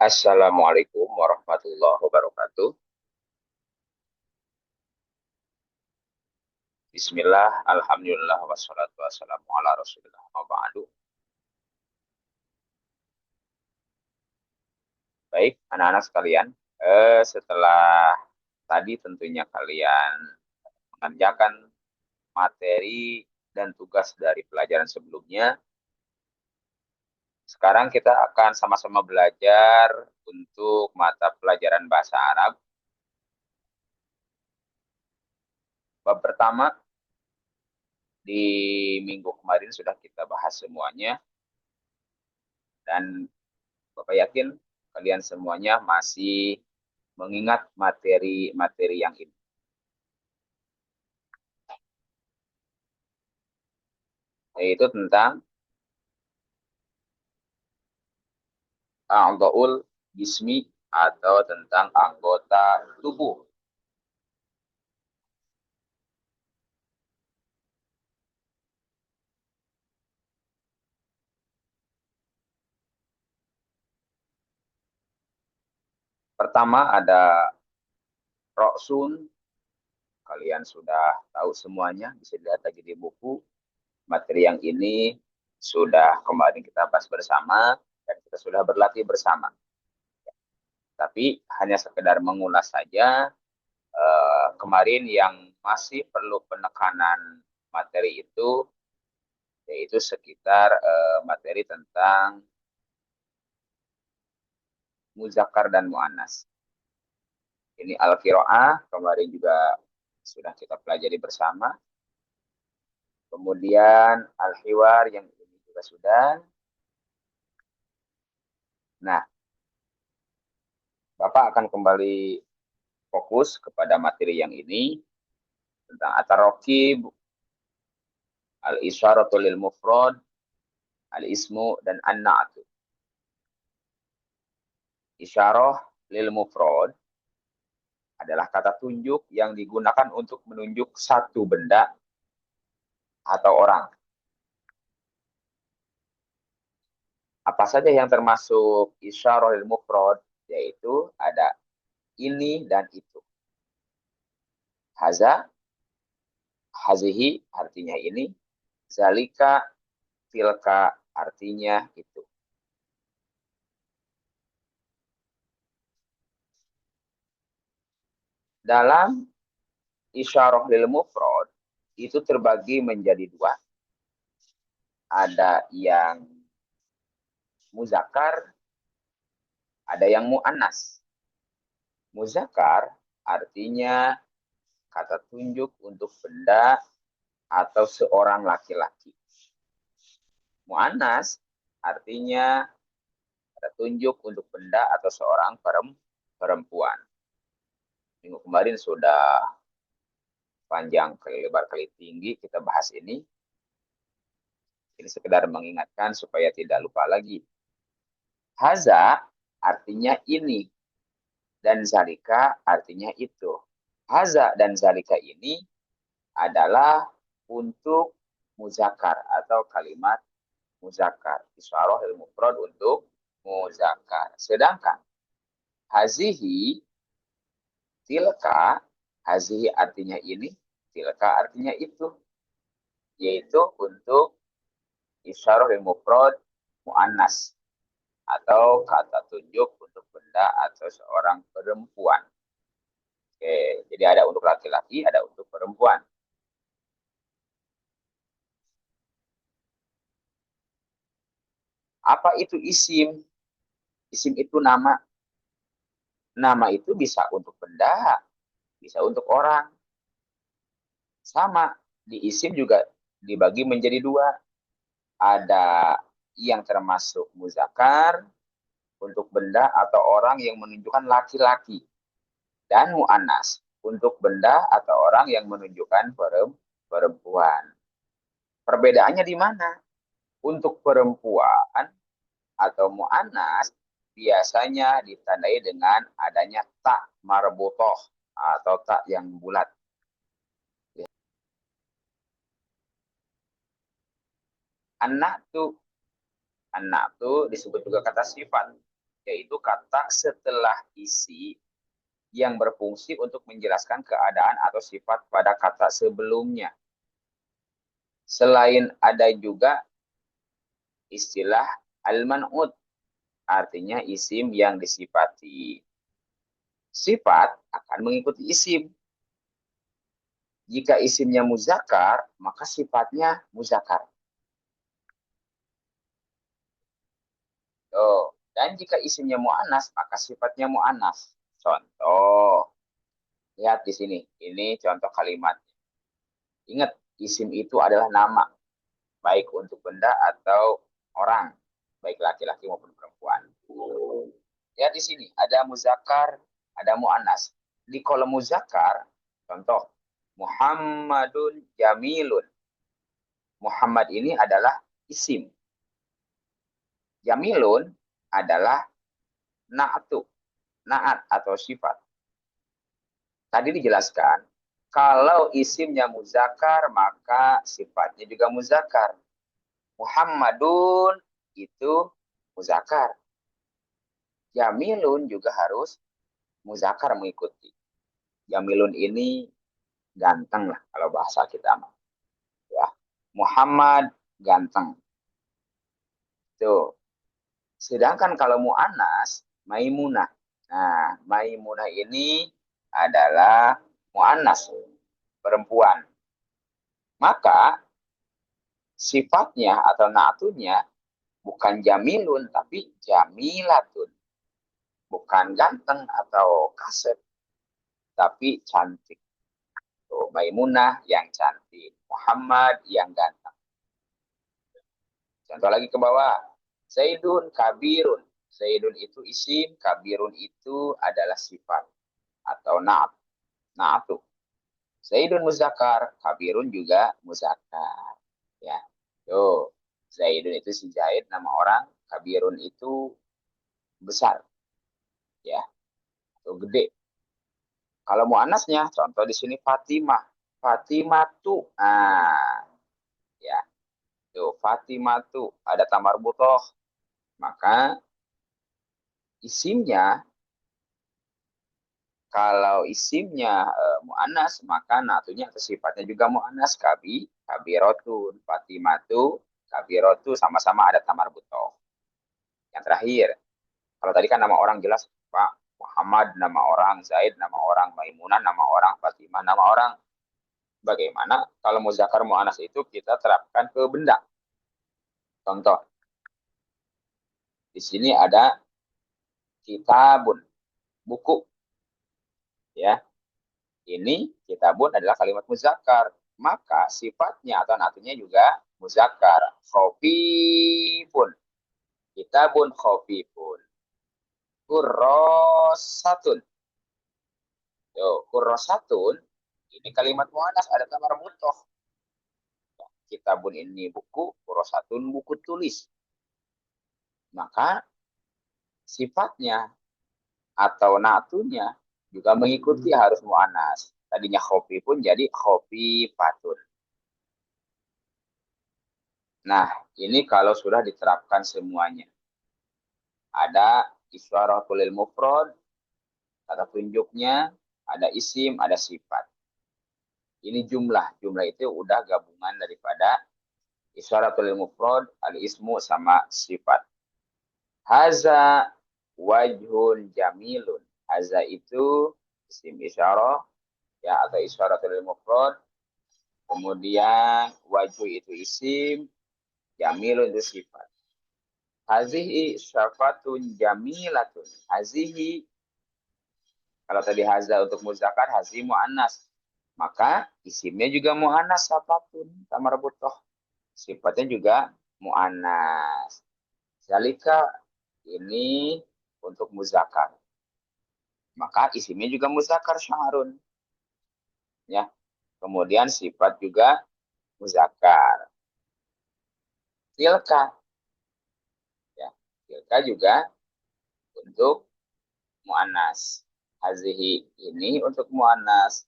Assalamualaikum warahmatullahi wabarakatuh. Bismillah, alhamdulillah, wassalatu wassalamu ala rasulillah, wa ba'du. Baik, anak-anak sekalian, setelah tadi tentunya kalian mengerjakan materi dan tugas dari pelajaran sebelumnya, sekarang kita akan sama-sama belajar untuk mata pelajaran bahasa Arab. Bab pertama di minggu kemarin sudah kita bahas semuanya, dan Bapak yakin kalian semuanya masih mengingat materi-materi yang ini, yaitu tentang a'dha'ul jismi atau tentang anggota tubuh. Pertama ada roksun, kalian sudah tahu semuanya, bisa dilihat lagi di buku. Materi yang ini sudah kemarin kita bahas bersama dan kita sudah berlatih bersama. Tapi hanya sekedar mengulas saja, kemarin yang masih perlu penekanan materi itu yaitu sekitar materi tentang muzakkar dan muannas. Ini al-qiraah kemarin juga sudah kita pelajari bersama. Kemudian al-hiwar yang ini juga sudah. Nah, Bapak akan kembali fokus kepada materi yang ini tentang at-taraqib, al-isyaratu lil mufrad, al-ismu dan an-na'tu. Isyarah lil mufrad adalah kata tunjuk yang digunakan untuk menunjuk satu benda atau orang. Apa saja yang termasuk isyarah lil mufrad, yaitu ada ini dan itu. Haza, hazihi artinya ini, zalika, tilka artinya itu. Dalam isyarah lil mufrad itu terbagi menjadi dua. Ada yang muzakkar, ada yang muannas. Muzakkar artinya kata tunjuk untuk benda atau seorang laki-laki. Muannas artinya kata tunjuk untuk benda atau seorang perempuan. Minggu kemarin sudah panjang kali lebar kali tinggi kita bahas ini. Ini sekedar mengingatkan supaya tidak lupa lagi. Haza artinya ini dan zalika artinya itu. Haza dan zalika ini adalah untuk muzakkar atau kalimat muzakkar. Isyarah ilmu mufrad untuk muzakkar. Sedangkan hazihi, tilka, hazihi artinya ini, tilka artinya itu. Yaitu untuk isyarah ilmu mufrad muannas atau kata tunjuk untuk benda atau seorang perempuan. Oke, jadi ada untuk laki-laki, ada untuk perempuan. Apa itu isim? Isim itu nama. Nama itu bisa untuk benda, bisa untuk orang. Sama, di isim juga dibagi menjadi dua. Ada yang termasuk muzakkar untuk benda atau orang yang menunjukkan laki-laki. Dan mu'annas untuk benda atau orang yang menunjukkan perempuan. Perbedaannya di mana? Untuk perempuan atau mu'annas biasanya ditandai dengan adanya tak marbutoh atau tak yang bulat. Anak tuh disebut juga kata sifat. yaitu kata setelah isi yang berfungsi untuk menjelaskan keadaan atau sifat pada kata sebelumnya. Selain ada juga istilah al-man'ut, artinya isim yang disifati. Sifat akan mengikuti isim. Jika isimnya muzakkar, maka sifatnya muzakkar. Dan jika isimnya mu'annas, maka sifatnya mu'annas. Contoh, lihat di sini. Ini contoh kalimat. Ingat, isim itu adalah nama, baik untuk benda atau orang, baik laki-laki maupun perempuan. Lihat di sini, ada muzakkar, ada mu'annas. Di kolom muzakkar, contoh, Muhammadun Jamilun. Muhammad ini adalah isim. Jamilun adalah na'atu, naat atau sifat. Tadi dijelaskan, kalau isimnya muzakkar, maka sifatnya juga muzakkar. Muhammadun itu muzakkar. Jamilun juga harus muzakkar mengikuti. Jamilun ini ganteng lah kalau bahasa kita mah. Ya. Muhammad ganteng. Tuh. Sedangkan kalau mu'annas, Maimunah. Nah, Maimunah ini adalah mu'annas, perempuan. Maka sifatnya atau na'atunya bukan jamilun, tapi jamilatun. Bukan ganteng atau kasep, tapi cantik. Tuh, Maimunah yang cantik, Muhammad yang ganteng. Contoh lagi ke bawah. Zaidun kabirun. Zaidun itu isim, kabirun itu adalah sifat atau na'at. Na'atu. Zaidun muzakkar, kabirun juga muzakkar. Ya. Tuh, Zaidun itu si Zaid nama orang, kabirun itu besar. Ya, atau gede. Kalau muannasnya, contoh di sini Fatimah. Fatimah tuh. Nah, ya. Tuh, Fatimah tuh ada tamar butoh. Maka isimnya, kalau isimnya mu'annas, maka natunya atau sifatnya juga mu'annas. Kabirotun, Fatimatu, kabirotu, sama-sama ada tamar butoh. Yang terakhir, kalau tadi kan nama orang jelas, Pak Muhammad nama orang, Zaid nama orang, Maimunah nama orang, Fatimah nama orang. Bagaimana kalau muzakkar mu'annas itu kita terapkan ke benda? Contoh, di sini ada kitabun, buku. Ya, ini kitabun adalah kalimat muzakkar. Maka sifatnya atau natunya juga muzakkar. Khofifun. Kitabun khofifun. Kurrosatun. Yo, kurrosatun. Ini kalimat muannas ada tamar butoh. Kitabun ini buku, kurrosatun buku tulis. Maka sifatnya atau natunya juga mengikuti harus muannas. Tadinya khofi pun jadi khofi patun. Nah, ini kalau sudah diterapkan semuanya. Ada isyaratul mufrad, kata tunjuknya, ada isim, ada sifat. Ini jumlah. Jumlah itu udah gabungan daripada isyaratul mufrad, al-ismu sama sifat. Haza wajhun jamilun. Haza itu isim isyarah ya atau isyaratul mufrad. Kemudian wajhu itu isim, jamilun itu sifat. Hazihi syafatun jamilatun. Hazihi, kalau tadi haza untuk muzakkar, hazi mu'annas. Maka isimnya juga mu'annas syafatun, tamar butoh. Sifatnya juga mu'annas. Zalika ini untuk muzakkar. Maka isimnya juga muzakkar syahrun. Ya. Kemudian sifat juga muzakkar. Tilka. Ya. Tilka juga untuk mu'annas. Hazihi ini untuk mu'annas.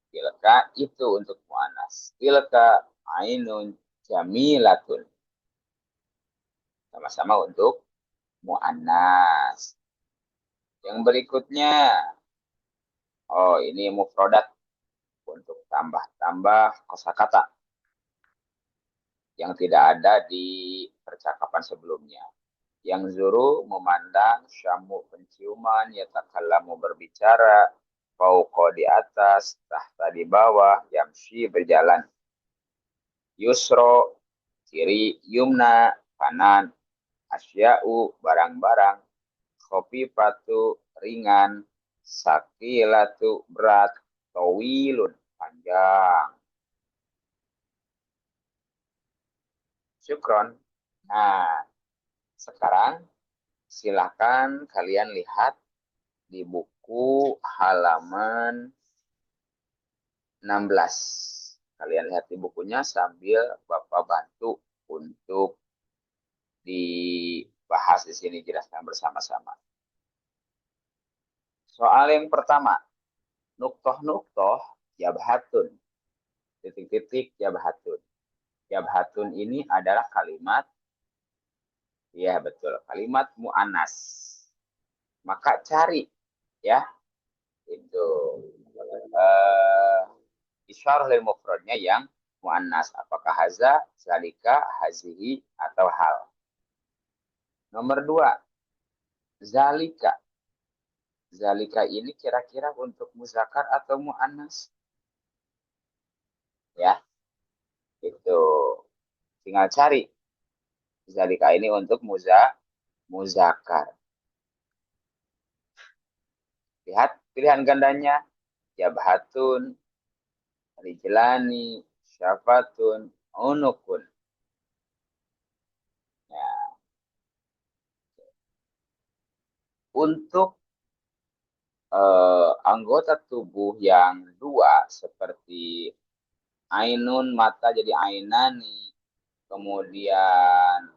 Tilka itu untuk mu'annas. Tilka ainun jamilatun. Sama-sama untuk mu'annas. Yang berikutnya, oh ini mufradat untuk tambah-tambah kosakata yang tidak ada di percakapan sebelumnya. Yang zuru memandang, syamu penciuman, yatakallamu berbicara, fauqa di atas, tahta di bawah, yamshi berjalan. Yusro kiri, yumna kanan, asya'u barang-barang, khafifatu ringan, sakilatu berat, tawilun panjang. Syukron. Nah, sekarang silakan kalian lihat di buku halaman 16. Kalian lihat di bukunya sambil Bapak bantu untuk dibahas di sini, jelaskan bersama-sama. Soal yang pertama, nuktoh-nuktoh jabhatun. Titik-titik jabhatun. Jabhatun ini adalah kalimat, ya betul, kalimat mu'anas. Maka cari, ya, itu isyarah lil mufradnya yang mu'annas. Apakah haza, zalika, hazihi, atau hal. Nomor 2, zalika. Zalika ini kira-kira untuk muzakkar atau mu'annas? Ya, itu. Tinggal cari. Zalika ini untuk muzakkar. Lihat pilihan gandanya. Jabhatun, rijlani, syafatun, unukun. Ya. Untuk anggota tubuh yang dua seperti ainun mata jadi ainani, kemudian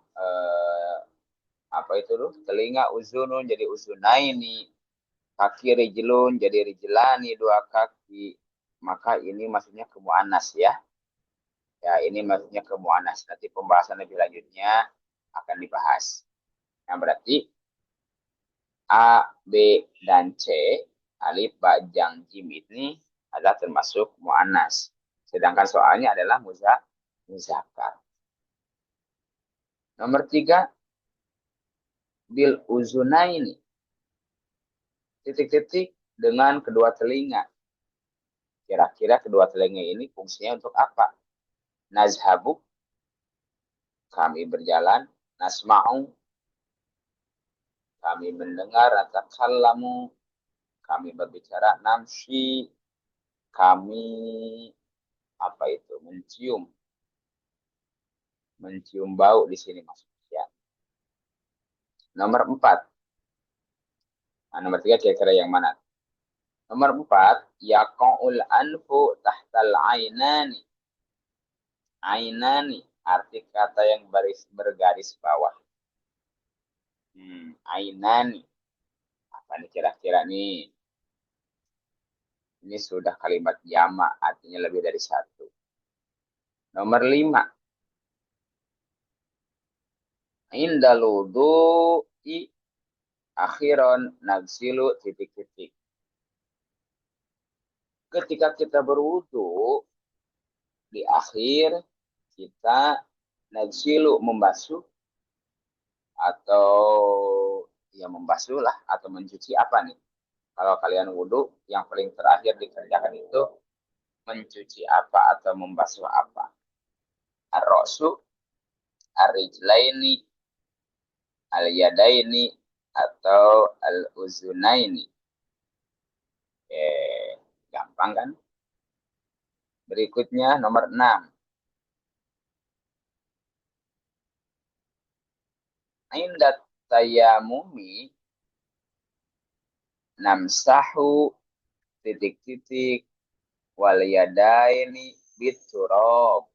apa itu tuh telinga uzunun jadi uzunaini, kaki rijlun jadi rijlani dua kaki, maka ini maksudnya ke muannas ya. Ya, ini maksudnya ke muannas. Nanti pembahasan lebih lanjutnya akan dibahas. Yang berarti A, B, dan C, alif, ba, jang, jim ini adalah termasuk mu'annas. Sedangkan soalnya adalah muzakkar. Nomor 3, bil uzunaini. Titik-titik dengan kedua telinga. Kira-kira kedua telinga ini fungsinya untuk apa? Nazhabu, kami berjalan. Nasma'u, kami mendengar. Natakallamu, kami berbicara. Namshi, kami apa itu? Mencium bau di sini maksudnya. Nomor 4. Nah, nomor 3 kira-kira yang mana? Nomor 4, yaqa'ul anfu tahtal ainani. Ainani, arti kata yang bergaris bawah. Ainani. Apa nih kira-kira nih? Ini sudah kalimat jamak, artinya lebih dari satu. Nomor 5, indal wudu'i akhiron nagsilu titik-titik. Ketika kita berwudu, di akhir kita nagsilu membasuh atau ya membasuh lah atau mencuci apa nih? Kalau kalian wudhu, yang paling terakhir dikerjakan itu mencuci apa atau membasuh apa? Ar-rosu, ar-rijlaini, al-yadaini, atau al-uzunaini. Gampang kan? Berikutnya nomor 6. Indat tayamumi namsahu titik-titik wal yadaini biturab.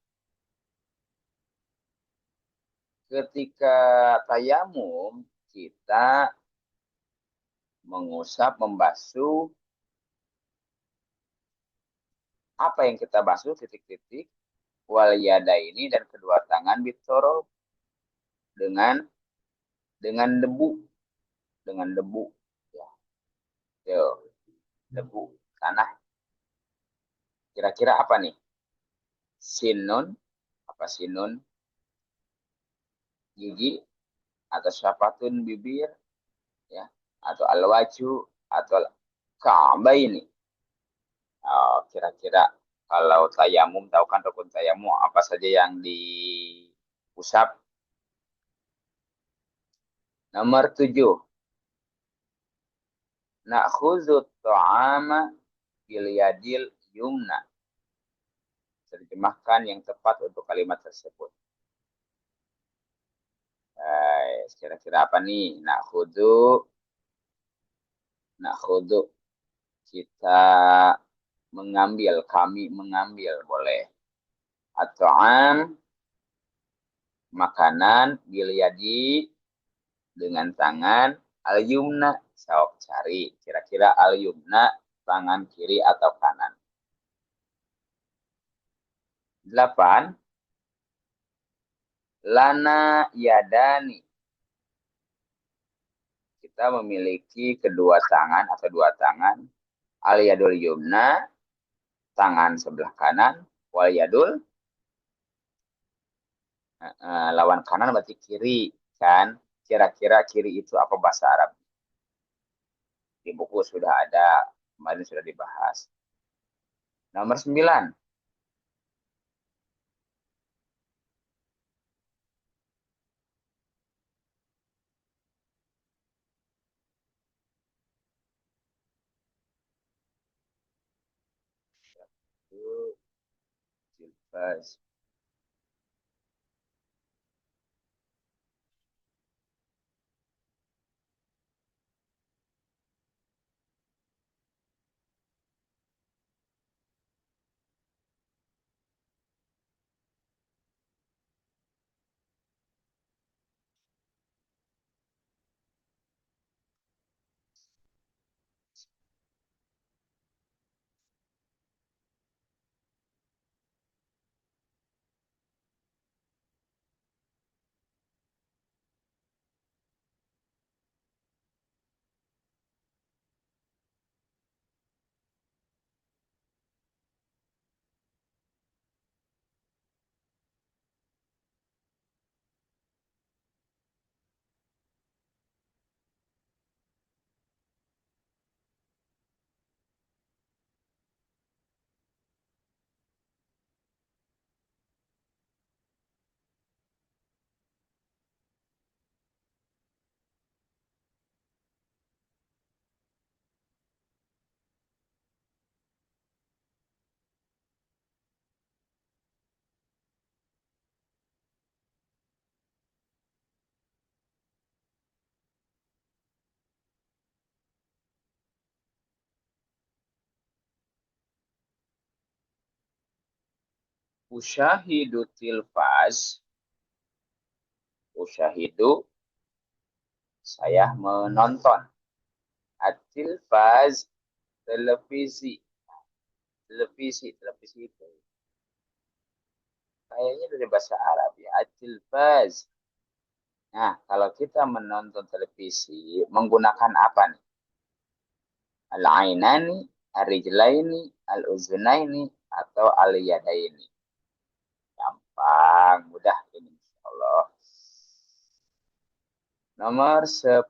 Ketika tayamum kita mengusap, membasuh. Apa yang kita basuh? Titik-titik wal yadaini dan kedua tangan biturab dengan debu, ya. Tuh, debu, tanah. Kira-kira apa nih? Sinun, apa sinun? Gigi atau syafatun bibir, ya, atau al-waju atau ka'baini. Oh, kira-kira kalau tayamum, tahu kan rukun tayamum apa saja yang diusap? Nomor 7. Na'khudhu ta'ama bil yadil yumna. Terjemahkan yang tepat untuk kalimat tersebut. Kira-kira apa nih? Na'khudhu. Kita mengambil, kami mengambil, boleh. At-ta'am, makanan, bil yadi, dengan tangan, al-yumna, sok cari. Kira-kira al-yumna, tangan kiri atau kanan. 8. Lana yadani. Kita memiliki kedua tangan atau dua tangan. Al-yadul yumna, tangan sebelah kanan. Wal yadul, lawan kanan berarti kiri. Kan? Kira-kira kiri itu apa bahasa Arab? Di buku sudah ada, kemarin sudah dibahas. Nomor 9. Jilbaz. Usyahidu tilfaz. Usyahidu, saya menonton. At-tilfaz, televisi. Televisi itu. Kayaknya dari bahasa Arab ya. At-tilfaz. Nah, kalau kita menonton televisi, menggunakan apa nih? Al-ainani, al-rijlaini, al-uzunaini, atau al-yadaini. Gampang, mudah ini. Insyaallah. Nomor 10.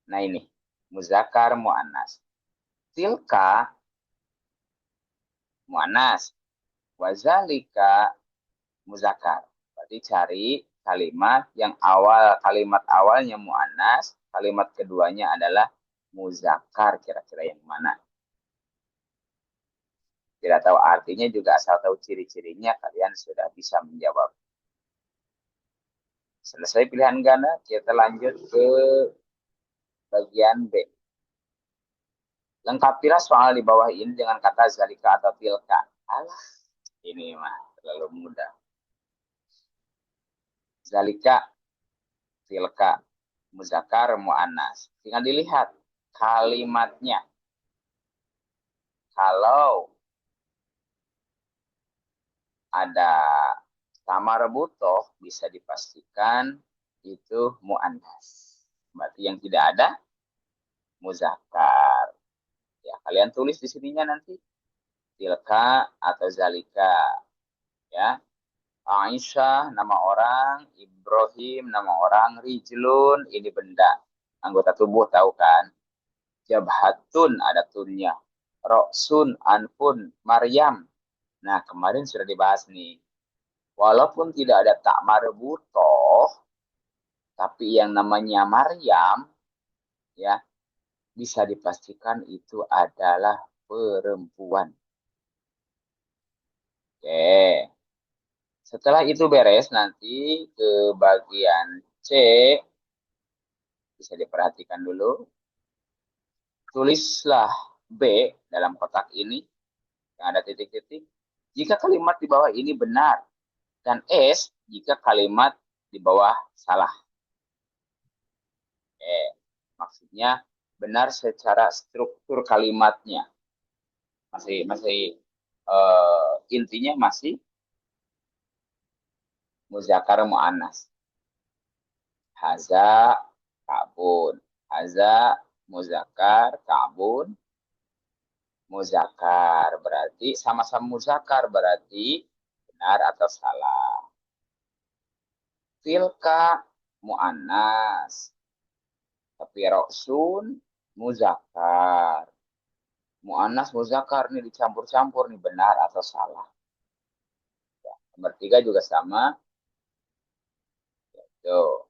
Nah ini, muzakkar muannas. Tilka muannas, wazalika muzakkar. Berarti cari kalimat yang kalimat awalnya muannas, kalimat keduanya adalah muzakkar, kira-kira yang mana? Tidak tahu artinya juga, asal tahu ciri-cirinya kalian sudah bisa menjawab. Selesai pilihan ganda, kita lanjut ke bagian B. Lengkapilah soal di bawah ini dengan kata zalika atau tilka. Alah, ini mah terlalu mudah. Zalika, tilka, muzakkar, muannas. Tinggal dilihat kalimatnya. Kalau ada sama rebutoh, bisa dipastikan itu muannas. Berarti yang tidak ada muzakkar. Ya, kalian tulis di sininya nanti tilka atau zalika. Ya, Aisyah nama orang, Ibrahim nama orang, Rijlun ini benda, anggota tubuh tahu kan? Jabhatun ada tunnya, Roksun, Anfun, Maryam. Nah kemarin sudah dibahas nih. Walaupun tidak ada tak marbutoh, tapi yang namanya Maryam ya bisa dipastikan itu adalah perempuan. Oke. Setelah itu beres nanti ke bagian C bisa diperhatikan dulu. Tulislah B dalam kotak ini yang ada titik-titik. Jika kalimat di bawah ini benar dan S jika kalimat di bawah salah. Maksudnya benar secara struktur kalimatnya. Masih intinya masih muzakkar muannas. Haza kabun. Haza muzakkar kabun muzakkar. Berarti sama-sama muzakkar berarti benar atau salah. Tilka muannas. Tapi roksun muzakkar. Muannas muzakkar nih dicampur-campur nih benar atau salah. Ya, nomor 3 juga sama. Tuh.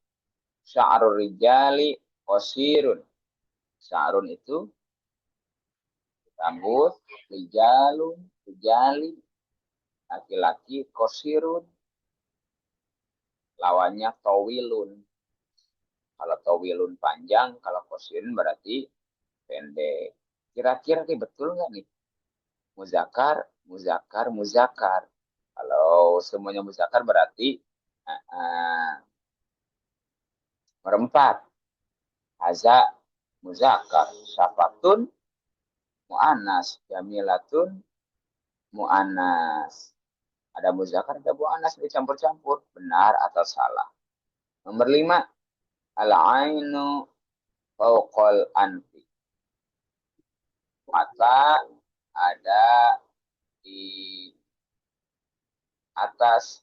Sya'rul rijali qasirun. Sya'run itu rambut, rijalun, rijali, laki-laki, qasirun. Lawannya tawilun. Kalau tawilun panjang, kalau qasirun berarti pendek. Kira-kira nih betul nggak nih? Muzakkar, muzakkar, muzakkar. Kalau semuanya muzakkar berarti nomor 4. Haza muzakkar. Syafatun mu'annas. Jamilatun mu'annas. Ada muzakkar, ada mu'annas dicampur-campur. Benar atau salah? Nomor 5. Al-ainu fauqal anfi. Mata ada di atas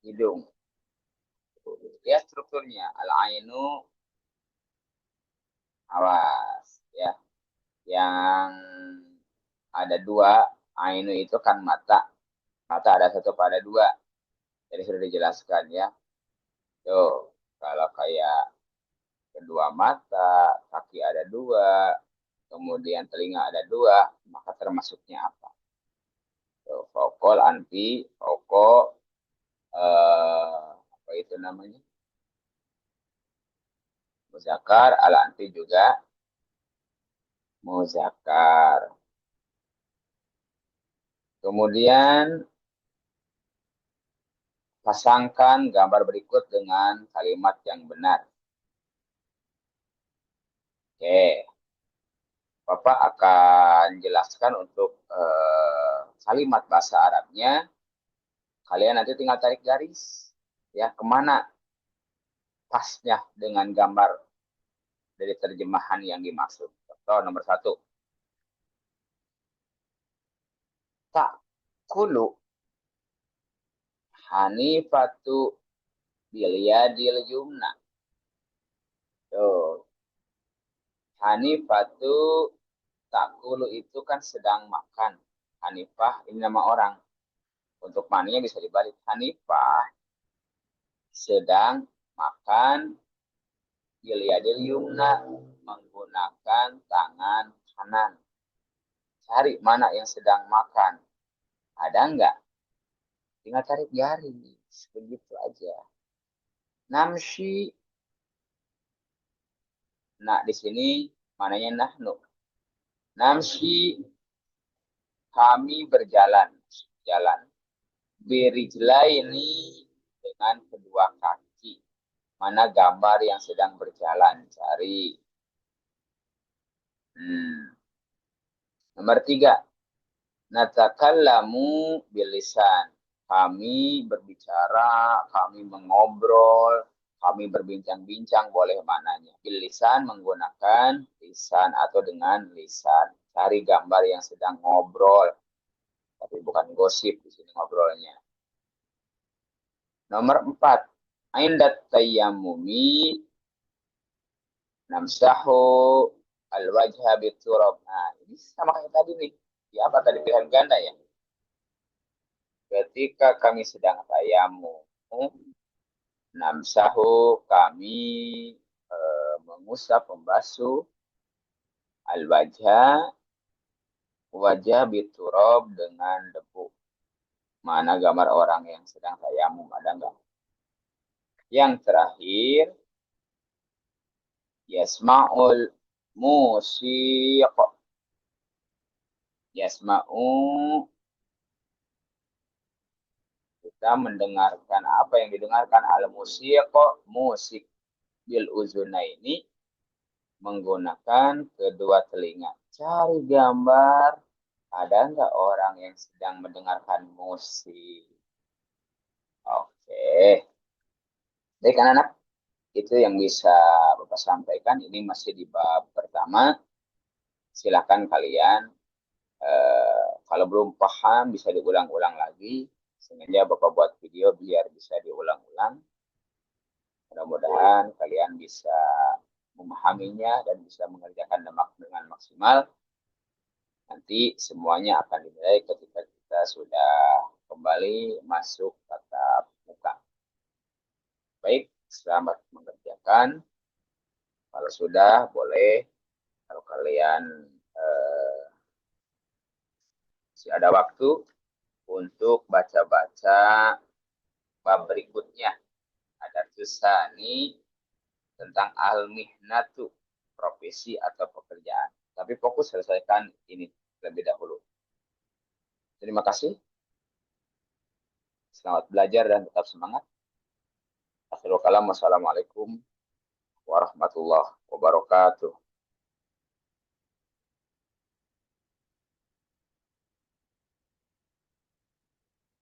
hidung. Lihat strukturnya. Al-ainu awas ya. Yang ada 2, ainu itu kan mata. Mata ada 1 pada 2. Jadi sudah dijelaskan ya. Tuh, kalau kayak kedua mata, kaki ada 2, kemudian telinga ada 2, maka termasuknya apa? Tuh, fokol, anfi, foko, apa itu namanya? Muzakkar, al anfi juga muzakkar. Kemudian pasangkan gambar berikut dengan kalimat yang benar. Oke. Bapak akan jelaskan untuk kalimat bahasa Arabnya. Kalian nanti tinggal tarik garis. Ya, kemana pasnya dengan gambar dari terjemahan yang dimaksud. Contoh nomor 1. Ta'kulu Hanifatu bilyadil yumna. Tuh. Hanifatu ta'kulu itu kan sedang makan. Hanifah ini nama orang. Untuk maninya bisa dibalik. Hanifah sedang makan bilyadil yumna menggunakan tangan kanan. Cari mana yang sedang makan. Ada enggak? Tinggal tarik garis. Begitu aja. Namshi. Nah, di sini mananya nahnu. Namshi. Kami berjalan. Jalan. Birijla ini dengan kedua kaki. Mana gambar yang sedang berjalan? Cari. Nomor 3. Natakallamu bilisan. Kami berbicara, kami mengobrol, kami berbincang-bincang, boleh maknanya. Bil lisan menggunakan lisan atau dengan lisan. Cari gambar yang sedang ngobrol, tapi bukan gosip di sini ngobrolnya. Nomor 4, indat tayammumi namsahu al-wajha biturab. Nah, ini sama kayak tadi nih. Ya, apa tadi pilihan ganda ya? Ketika kami sedang tayamum, namsahu kami mengusap, membasuh al-wajha, wajah biturab dengan debu. Mana gambar orang yang sedang tayamum, ada enggak? Yang terakhir, yasma'ul musiq. Yasma'u, kita mendengarkan apa yang didengarkan, al musiq, musik, bil uzunaini, menggunakan kedua telinga. Cari gambar, ada nggak orang yang sedang mendengarkan musik? Oke. Baik anak-anak, itu yang bisa Bapak sampaikan. Ini masih di bab pertama. Silakan kalian, kalau belum paham bisa diulang-ulang lagi. Sengaja Bapak buat video biar bisa diulang-ulang. Mudah-mudahan kalian bisa memahaminya dan bisa mengerjakan dengan maksimal. Nanti semuanya akan dinilai ketika kita sudah kembali masuk tatap muka. Baik, selamat mengerjakan. Kalau sudah, boleh. Kalau kalian masih ada waktu untuk baca-baca bab berikutnya. Ada tusani tentang al-mihnatu, profesi atau pekerjaan. Tapi fokus selesaikan ini terlebih dahulu. Terima kasih. Selamat belajar dan tetap semangat. Akhirul kalam, wassalamualaikum warahmatullahi wabarakatuh.